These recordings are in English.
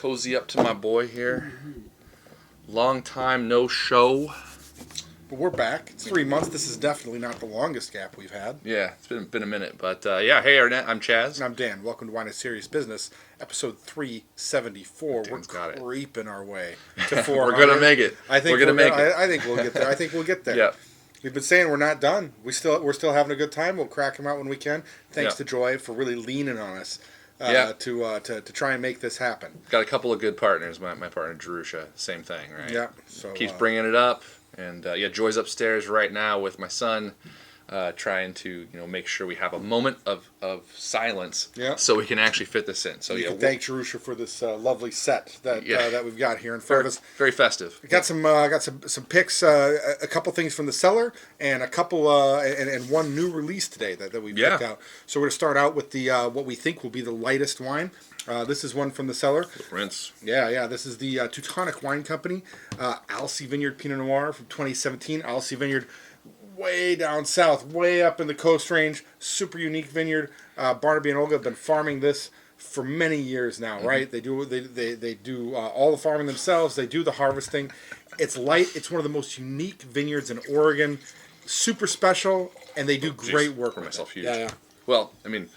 cozy up to my boy here. Long time no show. But we're back. It's 3 months. This is definitely not the longest gap we've had. Yeah, it's been a minute. But yeah, hey Arnett, I'm Chaz. And I'm Dan. Welcome to Wine and Serious Business, episode 374. Dan's we're creeping our way to 400. We're gonna make it. I think we're gonna make it. I think we'll get there. I think we'll get there. Yeah. We've been saying we're not done. We're still having a good time. We'll crack them out when we can. Thanks to Joy for really leaning on us. To try and make this happen. Got a couple of good partners. My partner Jerusha, same thing, right? Yeah. So keeps bringing it up, and Joy's upstairs right now with my son, trying to make sure we have a moment of silence, so we can actually fit this in. So you can thank Jerusha for this lovely set that we've got here in front of us. Very festive. We got some picks, a couple things from the cellar, and a couple and one new release today that we picked out. So we're gonna start out with the what we think will be the lightest wine. This is one from the cellar. Rinse. Yeah. This is the Teutonic Wine Company, Alsea Vineyard Pinot Noir from 2017. Alsea Vineyard, way down south, way up in the Coast Range. Super unique vineyard. Barnaby and Olga have been farming this for many years now, right? They do all the farming themselves. They do the harvesting. It's light. It's one of the most unique vineyards in Oregon. Super special, and they do great work for with myself. it. Huge. Yeah. Well, I mean,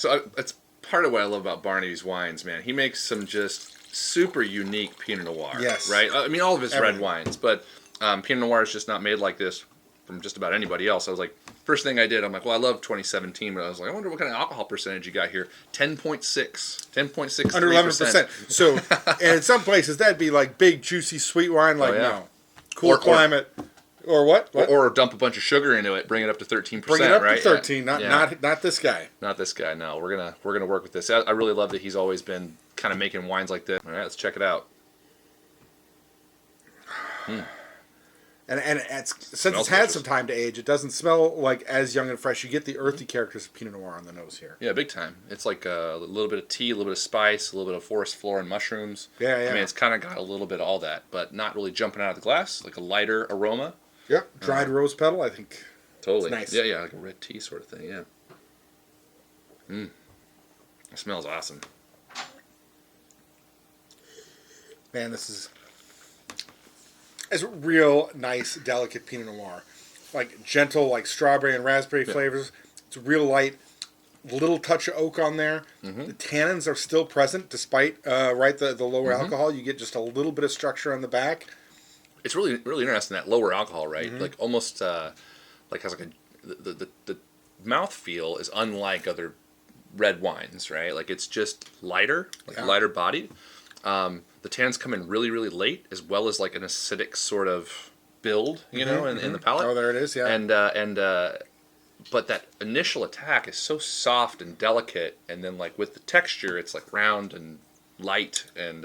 that's part of what I love about Barnaby's wines, man. He makes some just super unique Pinot Noir. Yes. Right? I mean, all of his red wines, but Pinot Noir is just not made like this from just about anybody else. I was like, first thing I did, I'm like, well, I love 2017, but I was like, I wonder what kind of alcohol percentage you got here. 10.6. Under 11%. So, and in some places, that'd be like big, juicy, sweet wine, like, no. Cool climate. Or what? Or dump a bunch of sugar into it, bring it up to 13%. Bring it up right? to 13, not this guy. Not this guy. No, we're gonna work with this. I really love that he's always been kind of making wines like this. All right, let's check it out. And since it's had some time to age, it doesn't smell like as young and fresh. You get the earthy characters of Pinot Noir on the nose here. Yeah, big time. It's like a little bit of tea, a little bit of spice, a little bit of forest floor and mushrooms. Yeah. I mean, it's kind of got a little bit of all that, but not really jumping out of the glass. Like a lighter aroma. Yep, dried rose petal, I think. Totally. It's nice. Yeah, like a red tea sort of thing, yeah. It smells awesome. Man, it's a real nice, delicate Pinot Noir. Like gentle, like strawberry and raspberry flavors. It's real light. Little touch of oak on there. The tannins are still present despite the lower alcohol. You get just a little bit of structure on the back. It's really interesting, that lower alcohol, right? Like almost like has like the mouthfeel is unlike other red wines, right? Like it's just lighter, lighter bodied. The tannins come in really late, as well as like an acidic sort of build, in the palate. Oh, there it is, yeah. And but that initial attack is so soft and delicate, and then like with the texture, it's like round and light, and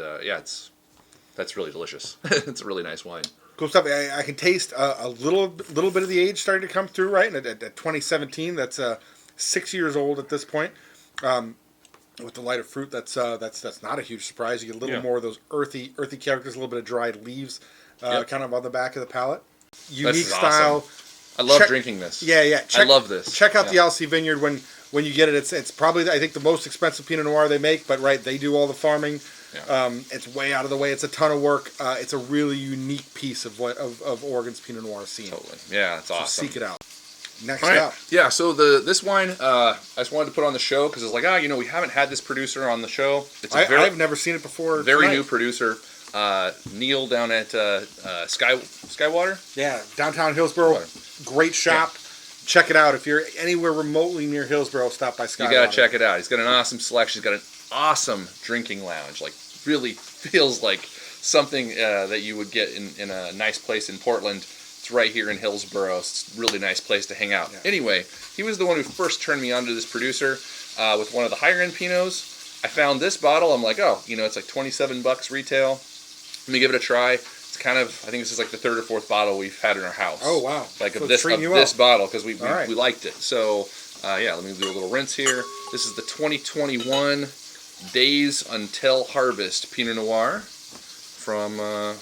that's really delicious. It's a really nice wine. Cool stuff. I can taste a little bit of the age starting to come through, right? And at 2017, that's 6 years old at this point. With the lighter fruit, that's not a huge surprise. You get a little more of those earthy characters, a little bit of dried leaves, kind of on the back of the palate. Unique style. Awesome. I love drinking this. Yeah. I love this. Check out the Alsea Vineyard when you get it. It's probably, I think, the most expensive Pinot Noir they make, but they do all the farming. Yeah. It's way out of the way. It's a ton of work. It's a really unique piece of Oregon's Pinot Noir scene. Totally. Yeah, it's awesome. So seek it out. Next up. Yeah, so this wine, I just wanted to put on the show because it's like, we haven't had this producer on the show. I've never seen it before. Very new producer. Neil down at Skywater. Yeah, downtown Hillsboro. Great shop. Yeah. Check it out. If you're anywhere remotely near Hillsboro, stop by Skywater. You got to check it out. He's got an awesome selection. He's got an awesome drinking lounge. Like, really feels like something that you would get in a nice place in Portland. It's right here in Hillsboro. It's a really nice place to hang out. Yeah. Anyway, he was the one who first turned me on to this producer with one of the higher end Pinots. I found this bottle. I'm like, it's like $27 retail. Let me give it a try. It's kind of, I think this is like the third or fourth bottle we've had in our house. Oh, wow. Like so of this bottle, because we liked it. So, let me do a little rinse here. This is the 2021 Days Until Harvest Pinot Noir from I'll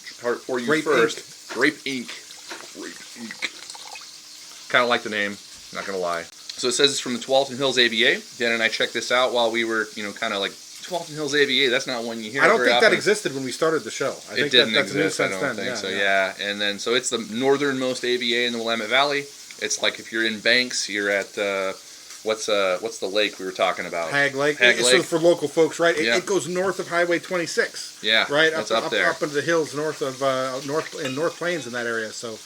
try it for you Grape first. Ink. Grape Ink. Kind of like the name, not going to lie. So it says it's from the Tualitin Hills AVA. Dan and I checked this out while we were, kind of like Tualitin Hills AVA. That's not one you hear. I don't very think that often. existed when we started the show. I think It didn't that's exist. new I since don't then. think so. Yeah, and then so it's the northernmost AVA in the Willamette Valley. It's like if you're in Banks, you're at what's the lake we were talking about? Hag Lake. Hag So Lake. for local folks, right? Yeah. It goes north of Highway 26. Yeah, right that's up there. up into the hills north of North Plains in that area. So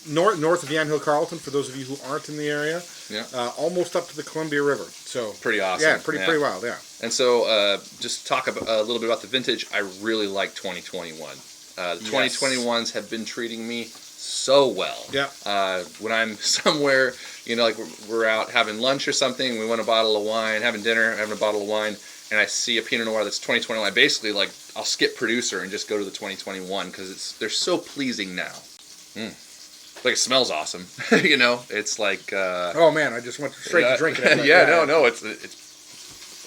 north of Yamhill Carlton. For those of you who aren't in the area, Yeah. Almost up to the Columbia River. So Pretty awesome. Yeah, pretty wild. Yeah. And so just talk a little bit about the vintage. I really like 2021. The 2021s have been treating me so well. Yeah. When I'm somewhere, like we're out having lunch or something, we want a bottle of wine, having dinner, having a bottle of wine, and I see a Pinot Noir that's 2021, I basically I'll skip producer and just go to the 2021 because they're so pleasing now. Like it smells awesome. It's like Oh man, I just went straight to drinking it. No, it's.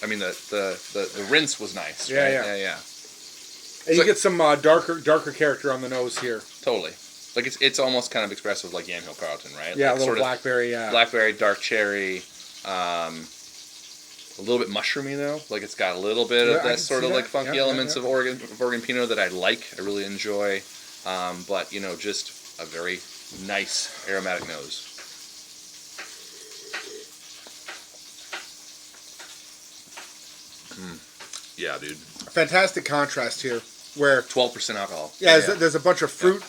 I mean the rinse was nice. Yeah, right? yeah. And you get some darker character on the nose here. Totally. Like it's almost kind of expressive like Yamhill Carlton, right? Yeah, like a little blackberry. Yeah. Blackberry, dark cherry, a little bit mushroomy though. Like it's got a little bit of that sort of like funky elements of Oregon Pinot that I like. I really enjoy. But just a very nice aromatic nose. Yeah, dude. Fantastic contrast here, where 12% alcohol. Yeah, there's a bunch of fruit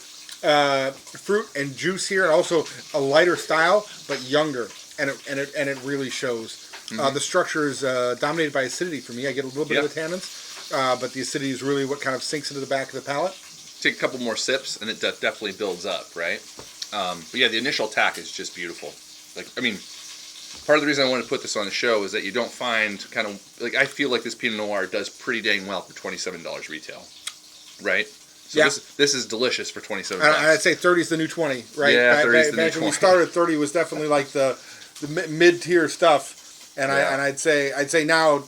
and juice here, and also a lighter style, but younger, and it really shows. The structure is dominated by acidity for me. I get a little bit of the tannins, but the acidity is really what kind of sinks into the back of the palate. Take a couple more sips, and it definitely builds up, right? But yeah, the initial attack is just beautiful. Part of the reason I wanted to put this on the show is that you don't find I feel like this Pinot Noir does pretty dang well for $27 retail, right? So this is delicious for $27. I'd say 30 is the new 20, right? Yeah, 30 is the new back 20. when we started, 30 was definitely like the mid-tier stuff, and I'd say now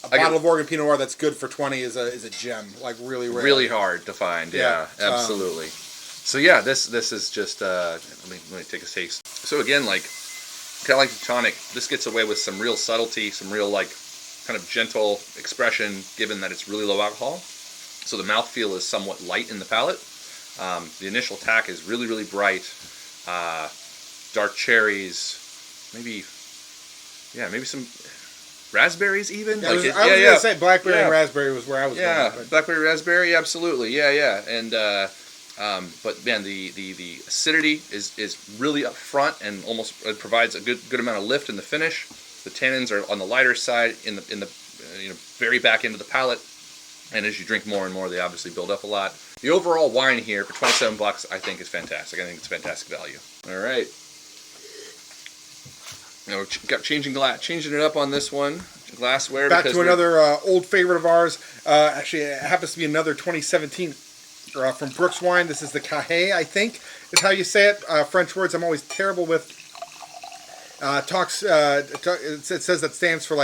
a bottle of Oregon Pinot Noir that's good for 20 is a gem, like really rare. Really hard to find. Yeah, absolutely. So yeah, this is just let me take a taste. So again, kind of like Teutonic, this gets away with some real subtlety, some real kind of gentle expression, given that it's really low alcohol. So the mouthfeel is somewhat light in the palate. The initial attack is really, really bright. Dark cherries, maybe some raspberries even. I was gonna say blackberry and raspberry was where I was going. Yeah, blackberry, raspberry, absolutely. Yeah. And but man, the acidity is really up front and almost provides a good amount of lift in the finish. The tannins are on the lighter side in the very back end of the palate, and as you drink more and more, they obviously build up a lot. The overall wine here for $27, I think is fantastic. I think it's fantastic value. All right, now we're changing it up on this one. Glassware. Back to another old favorite of ours. Actually, it happens to be another 2017. From Brooks Wine. This is the Cahiers, I think, is how you say it. French words I'm always terrible with. It says that stands for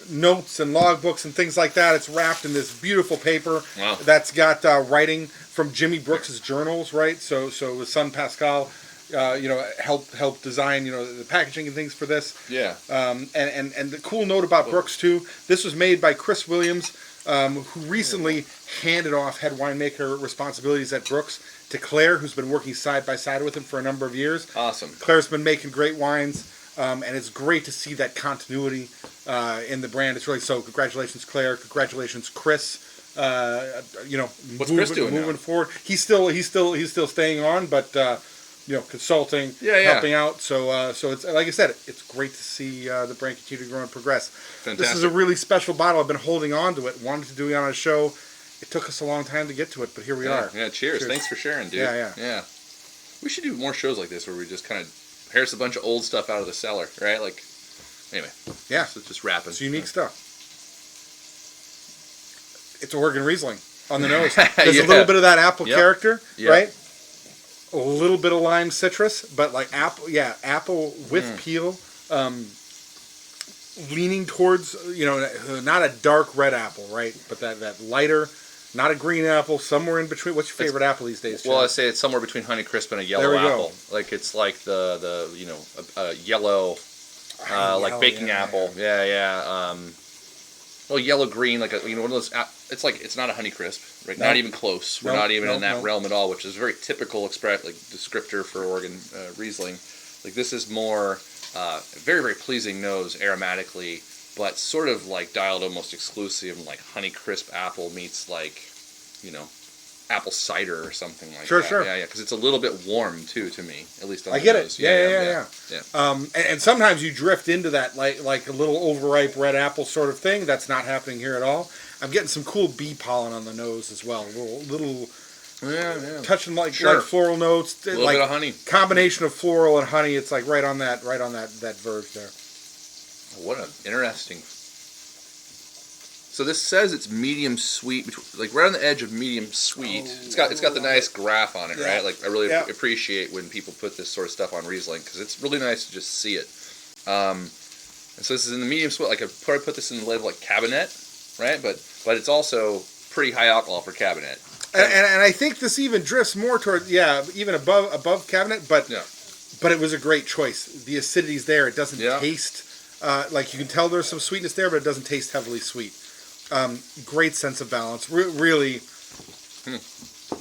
notes and logbooks and things like that. It's wrapped in this beautiful paper that's got writing from Jimmy Brooks' journals, right? So his son Pascal, helped design the packaging and things for this. Yeah. And the cool note about Brooks too. This was made by Chris Williams, who recently handed off head winemaker responsibilities at Brooks to Claire, who's been working side by side with him for a number of years. Awesome. Claire's been making great wines, and it's great to see that continuity in the brand. It's really so. Congratulations, Claire. Congratulations, Chris. What's Chris doing moving now? forward? He's still staying on, but consulting, helping out. So it's like I said, it's great to see the brand continue to grow and progress. Fantastic. This is a really special bottle. I've been holding on to it. Wanted to do it on a show. It took us a long time to get to it, but here we are. Yeah, cheers. Thanks for sharing, dude. Yeah. We should do more shows like this where we just kind of here's a bunch of old stuff out of the cellar, right? Anyway. Yeah. So it's just wrapping. It's unique stuff. It's Oregon Riesling on the nose. There's a little bit of that apple character, right? A little bit of lime citrus, but apple with peel, leaning towards, not a dark red apple, right? But that lighter, not a green apple, somewhere in between. What's your favorite apple these days, Chad? Well, I say it's somewhere between Honeycrisp and a yellow apple. Go. It's like a yellow, like baking apple. Yeah. little yellow green, like one of those. It's like it's not a Honeycrisp, right? No. Not even close. We're No, not even no, in that no. realm at all, which is a very typical descriptor for Oregon Riesling. Like this is more very very pleasing nose aromatically, but sort of like dialed almost exclusive, like Honeycrisp apple meets like, apple cider or something like that. Sure. Yeah, because it's a little bit warm too to me, at least on I the get nose. it. Yeah. And sometimes you drift into that like a little overripe red apple sort of thing. That's not happening here at all. I'm getting some cool bee pollen on the nose as well. Little touching like floral notes. A little bit of honey. Combination of floral and honey. It's like right on that verge there. What an interesting. So this says it's medium sweet, like right on the edge of medium sweet. It's got the nice graph on it, right? Like I really appreciate when people put this sort of stuff on Riesling because it's really nice to just see it. And so this is in the medium sweet. Like I probably put this in the label like Cabernet, right? But it's also pretty high alcohol for Cabernet. And I think this even drifts more toward even above Cabernet, but it was a great choice. The acidity's there. It doesn't taste like you can tell there's some sweetness there, but it doesn't taste heavily sweet. Great sense of balance. Really,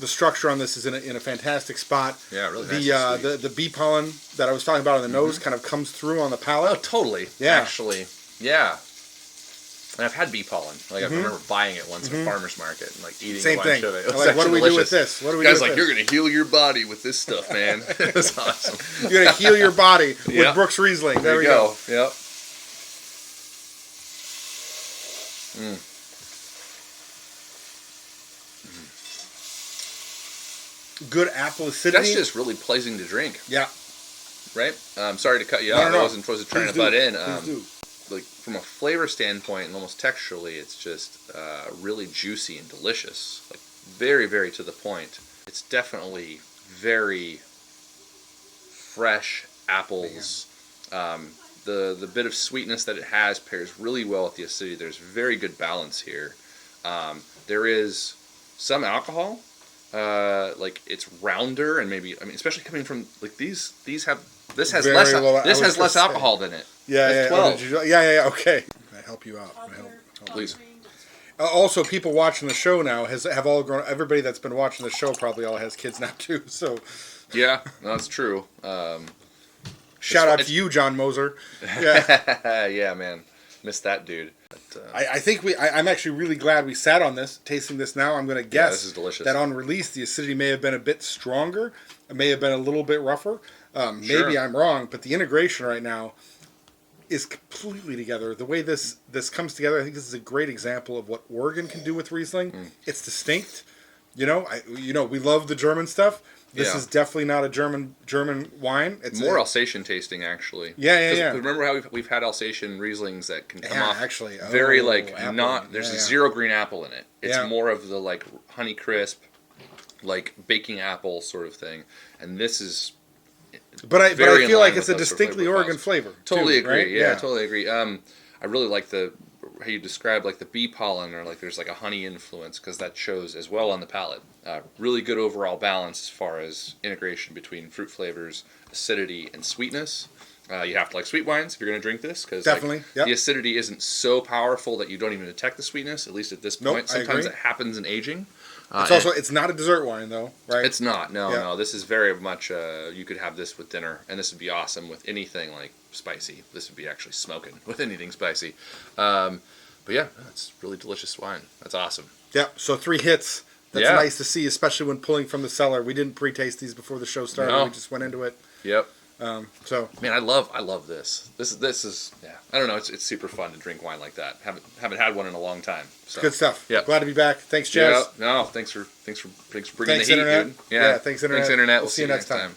the structure on this is in a fantastic spot. Yeah, really nice. The bee pollen that I was talking about on the nose kind of comes through on the palate. Oh, totally. Yeah. Actually, yeah. And I've had bee pollen. Like I remember buying it once at a farmer's market and like eating a bunch of it. It was like, what do we delicious. do with this? What do we Guys, do with like, this? you're gonna heal your body with this stuff, man. It's awesome. You're gonna heal your body with Brooks Riesling. There we go. Yep. Good apple acidity. That's just really pleasing to drink. Yeah. Right? I'm sorry to cut you off. I wasn't trying to butt in. Like from a flavor standpoint and almost texturally, it's just really juicy and delicious. Like very, very to the point. It's definitely very fresh apples. The bit of sweetness that it has pairs really well with the acidity. There's very good balance here. There is some alcohol. Like it's rounder and maybe especially coming from like these have this has less alcohol than it. Yeah, 12. Okay. Can I help you out? Please. Also, people watching the show now have all grown. Everybody that's been watching the show probably all has kids now too. So. Yeah, that's true. Shout out to you, John Moser. Yeah. Yeah, man. Missed that dude. But, I think I'm actually really glad we sat on this, tasting this now. I'm going to guess this is delicious. That on release the acidity may have been a bit stronger. It may have been a little bit rougher. Maybe I'm wrong, but the integration right now is completely together. The way this comes together, I think this is a great example of what Oregon can do with Riesling. It's distinct. We love the German stuff. This is definitely not a German wine. It's more Alsatian tasting, actually. Yeah. Remember how we've had Alsatian Rieslings that can come off actually very apple. There's zero green apple in it. It's more of the like Honeycrisp, like baking apple sort of thing, and this is. But I feel like it's a distinctly Oregon flavor. Totally agree. Right? Yeah, totally agree. I really like how you describe like the bee pollen or like there's like a honey influence because that shows as well on the palate. Really good overall balance as far as integration between fruit flavors, acidity, and sweetness. You have to like sweet wines if you're going to drink this because the acidity isn't so powerful that you don't even detect the sweetness, at least at this point. Sometimes it happens in aging. It's not a dessert wine though, right? It's not. No. This is very much. You could have this with dinner, and this would be awesome with anything like spicy. This would be actually smoking with anything spicy. But yeah, it's really delicious wine. That's awesome. Yeah. So 3 hits. That's nice to see, especially when pulling from the cellar. We didn't pre-taste these before the show started. No. We just went into it. Yep. So man, I love this. This is I don't know. It's super fun to drink wine like that. Haven't had one in a long time. So. Good stuff. Yeah. Glad to be back. Thanks, Jazz. Yeah. No, thanks for bringing the heat, Internet. dude. Yeah. Thanks, Internet. Thanks, Internet. We'll see you next time.